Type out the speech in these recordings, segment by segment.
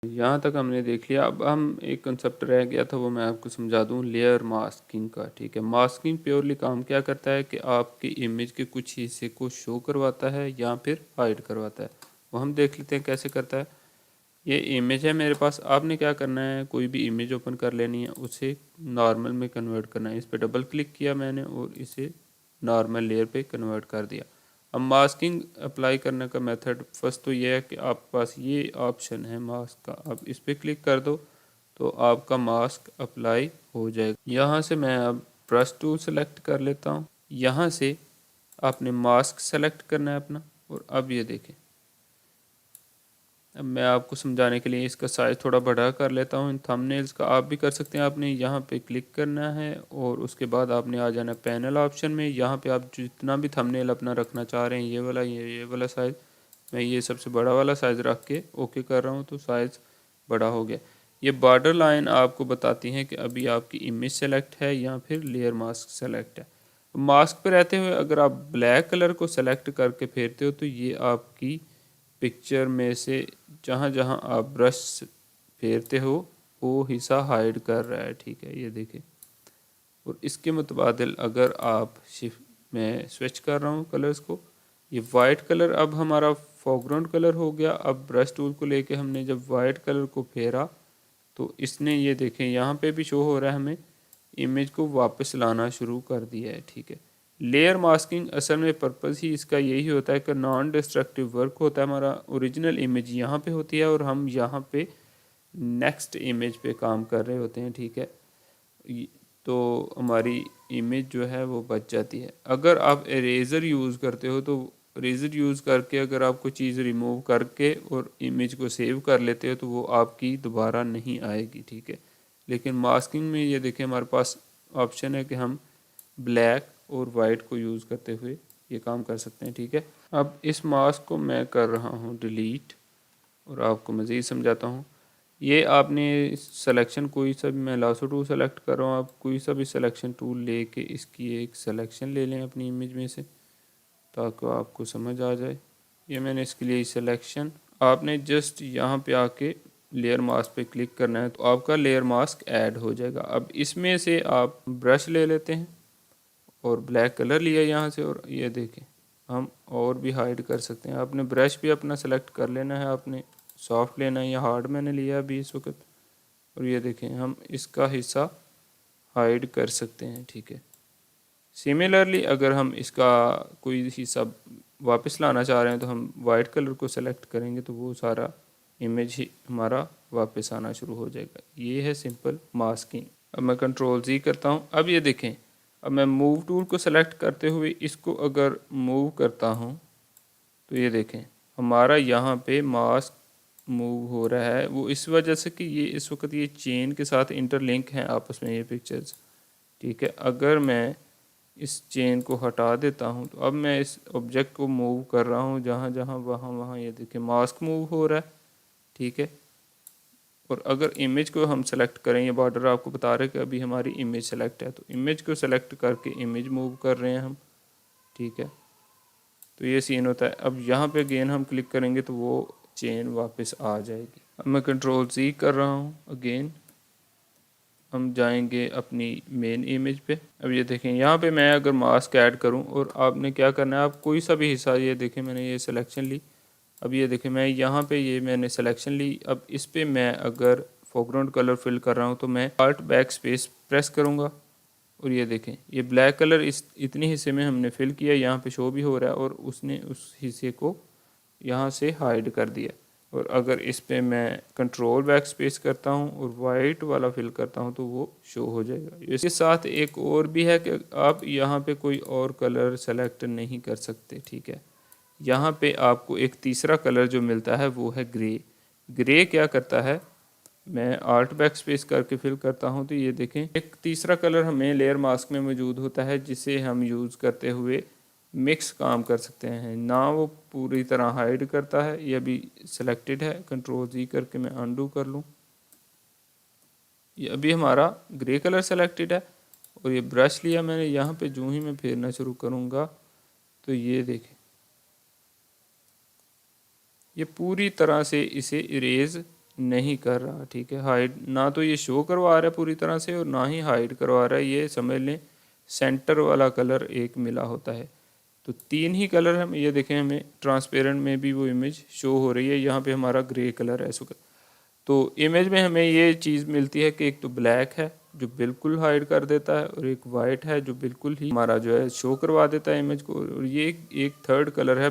यहाँ तक हमने देख लिया। अब हम एक कंसेप्ट रह गया था, वो मैं आपको समझा दूँ, लेयर मास्किंग का। ठीक है, मास्किंग प्योरली काम क्या करता है कि आपकी इमेज के कुछ हिस्से को शो करवाता है या फिर हाइड करवाता है। वो हम देख लेते हैं कैसे करता है। ये इमेज है मेरे पास, आपने क्या करना है, कोई भी इमेज ओपन कर लेनी है, उसे नॉर्मल में कन्वर्ट करना है। इस पर डबल क्लिक किया मैंने और इसे नॉर्मल लेयर पे कन्वर्ट कर दिया। अब मास्किंग अप्लाई करने का मेथड फर्स्ट तो ये है कि आपके पास ये ऑप्शन है मास्क का, आप इस पर क्लिक कर दो तो आपका मास्क अप्लाई हो जाएगा। यहाँ से मैं अब ब्रश टूल सेलेक्ट कर लेता हूँ। यहाँ से आपने मास्क सेलेक्ट करना है अपना, और अब ये देखें, अब मैं आपको समझाने के लिए इसका साइज़ थोड़ा बड़ा कर लेता हूँ। इन थंबनेल्स का आप भी कर सकते हैं। आपने यहाँ पे क्लिक करना है और उसके बाद आपने आ जाना पैनल ऑप्शन में। यहाँ पे आप जितना भी थंबनेल अपना रखना चाह रहे हैं, ये वाला, ये वाला साइज़, मैं ये सबसे बड़ा वाला साइज़ रख के ओके कर रहा हूँ, तो साइज़ बड़ा हो गया। ये बॉर्डर लाइन आपको बताती हैं कि अभी आपकी इमेज सेलेक्ट है या फिर लेयर मास्क सेलेक्ट है। मास्क पे रहते हुए अगर आप ब्लैक कलर को सेलेक्ट करके फेरते हो तो ये आपकी पिक्चर में से जहाँ जहाँ आप ब्रश फेरते हो वो हिस्सा हाइड कर रहा है। ठीक है, ये देखें। और इसके मुतबादिल अगर आप शिफ्ट में स्विच कर रहा हूँ कलर्स को, ये वाइट कलर अब हमारा फोरग्राउंड कलर हो गया। अब ब्रश टूल को लेके हमने जब वाइट कलर को फेरा तो इसने, ये देखें, यहाँ पे भी शो हो रहा है, हमें इमेज को वापस लाना शुरू कर दिया है। ठीक है, लेयर मास्किंग असल में पर्पस ही इसका यही होता है कि नॉन डिस्ट्रक्टिव वर्क होता है। हमारा ओरिजिनल इमेज यहाँ पे होती है और हम यहाँ पे नेक्स्ट इमेज पे काम कर रहे होते हैं। ठीक है, तो हमारी इमेज जो है वो बच जाती है। अगर आप इरेज़र यूज़ करते हो तो इरेज़र यूज़ करके अगर आप कोई चीज़ रिमूव करके और इमेज को सेव कर लेते हो तो वो आपकी दोबारा नहीं आएगी। ठीक है, लेकिन मास्किंग में ये देखें, हमारे पास ऑप्शन है कि हम ब्लैक और वाइट को यूज़ करते हुए ये काम कर सकते हैं। ठीक है, अब इस मास्क को मैं कर रहा हूँ डिलीट और आपको मज़ीद समझाता हूँ। ये आपने सिलेक्शन कोई सा भी, मैं लासो टूल सेलेक्ट कर रहा हूँ, आप कोई सा भी सिलेक्शन टूल लेके इसकी एक सिलेक्शन ले लें अपनी इमेज में से, ताकि आपको समझ आ जाए। ये मैंने इसके लिए सिलेक्शन, आपने जस्ट यहाँ पे आके लेयर मास्क पे क्लिक करना है तो आपका लेयर मास्क ऐड हो जाएगा। अब इसमें से आप ब्रश ले लेते हैं और ब्लैक कलर लिया यहाँ से, और ये देखें हम और भी हाइड कर सकते हैं। आपने ब्रश भी अपना सेलेक्ट कर लेना है, आपने सॉफ्ट लेना है या हार्ड मैंने लिया अभी इस वक्त, और ये देखें हम इसका हिस्सा हाइड कर सकते हैं। ठीक है, सिमिलरली अगर हम इसका कोई हिस्सा वापस लाना चाह रहे हैं तो हम वाइट कलर को सेलेक्ट करेंगे तो वो सारा इमेज ही हमारा वापस आना शुरू हो जाएगा। ये है सिंपल मास्किंग। अब मैं कंट्रोल Z करता हूँ। अब ये देखें, अब मैं मूव टूल को सेलेक्ट करते हुए इसको अगर मूव करता हूँ तो ये देखें हमारा यहाँ पे मास्क मूव हो रहा है। वो इस वजह से कि ये इस वक्त ये चेन के साथ इंटरलिंक हैं आपस में ये पिक्चर्स। ठीक है, अगर मैं इस चेन को हटा देता हूँ तो अब मैं इस ऑब्जेक्ट को मूव कर रहा हूँ जहाँ जहाँ वहाँ वहाँ, ये देखें मास्क मूव हो रहा है। ठीक है, और अगर इमेज को हम सेलेक्ट करें, ये बॉर्डर आपको बता रहे हैं कि अभी हमारी इमेज सेलेक्ट है, तो इमेज को सेलेक्ट करके इमेज मूव कर रहे हैं हम। ठीक है, तो ये सीन होता है। अब यहाँ पे अगेन हम क्लिक करेंगे तो वो चेन वापस आ जाएगी। अब मैं कंट्रोल Z कर रहा हूँ, अगेन हम जाएंगे अपनी मेन इमेज पे। अब ये देखें यहाँ पे मैं अगर मास्क ऐड करूँ, और आपने क्या करना है, आप कोई सा भी हिस्सा, ये देखें मैंने ये सिलेक्शन ली। अब ये देखें मैं यहाँ पे ये मैंने सिलेक्शन ली। अब इस पे मैं अगर फोरग्राउंड कलर फिल कर रहा हूँ तो मैं Alt बैक स्पेस प्रेस करूँगा और ये देखें ये ब्लैक कलर इस इतने हिस्से में हमने फिल किया, यहाँ पे शो भी हो रहा है, और उसने उस हिस्से को यहाँ से हाइड कर दिया। और अगर इस पे मैं कंट्रोल बैक स्पेस करता हूँ और वाइट वाला फिल करता हूँ तो वो शो हो जाएगा। इसके साथ एक और भी है कि आप यहाँ पे कोई और कलर सेलेक्ट नहीं कर सकते। ठीक है, यहाँ पे आपको एक तीसरा कलर जो मिलता है वो है ग्रे। ग्रे क्या करता है, मैं आर्ट बैक स्पेस करके फिल करता हूँ तो ये देखें एक तीसरा कलर हमें लेयर मास्क में मौजूद होता है, जिसे हम यूज़ करते हुए मिक्स काम कर सकते हैं। ना वो पूरी तरह हाइड करता है, ये अभी सिलेक्टेड है, कंट्रोल Z करके मैं अनडू कर लूँ। ये अभी हमारा ग्रे कलर सेलेक्टेड है, और ये ब्रश लिया मैंने, यहाँ पे जो ही मैं फेरना शुरू करूँगा तो ये देखें ये पूरी तरह से इसे इरेज नहीं कर रहा, ठीक है। हाइड ना तो ये शो करवा रहा है पूरी तरह से और ना ही हाइड करवा रहा है। ये समझ लें सेंटर वाला कलर एक मिला होता है। तो तीन ही कलर हम ये देखें, हमें ट्रांसपेरेंट में भी वो इमेज शो हो रही है। यहाँ पे हमारा ग्रे कलर है। तो इमेज में हमें ये चीज़ मिलती है कि एक तो ब्लैक है जो बिल्कुल हाइड कर देता है और एक वाइट है जो बिल्कुल ही हमारा जो है शो करवा देता है इमेज को, और ये एक थर्ड कलर है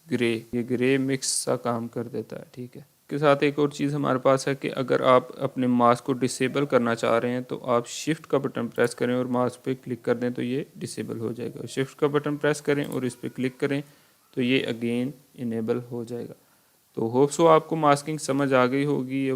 ग्रे। ये ग्रे मिक्स सा काम कर देता है, ठीक है। के साथ एक और चीज़ हमारे पास है कि अगर आप अपने मास्क को डिसेबल करना चाह रहे हैं तो आप शिफ्ट का बटन प्रेस करें और मास्क पे क्लिक कर दें तो ये डिसेबल हो जाएगा। शिफ्ट का बटन प्रेस करें और इस पर क्लिक करें तो ये अगेन इनेबल हो जाएगा। तो होप सो आपको मास्किंग समझ आ गई होगी।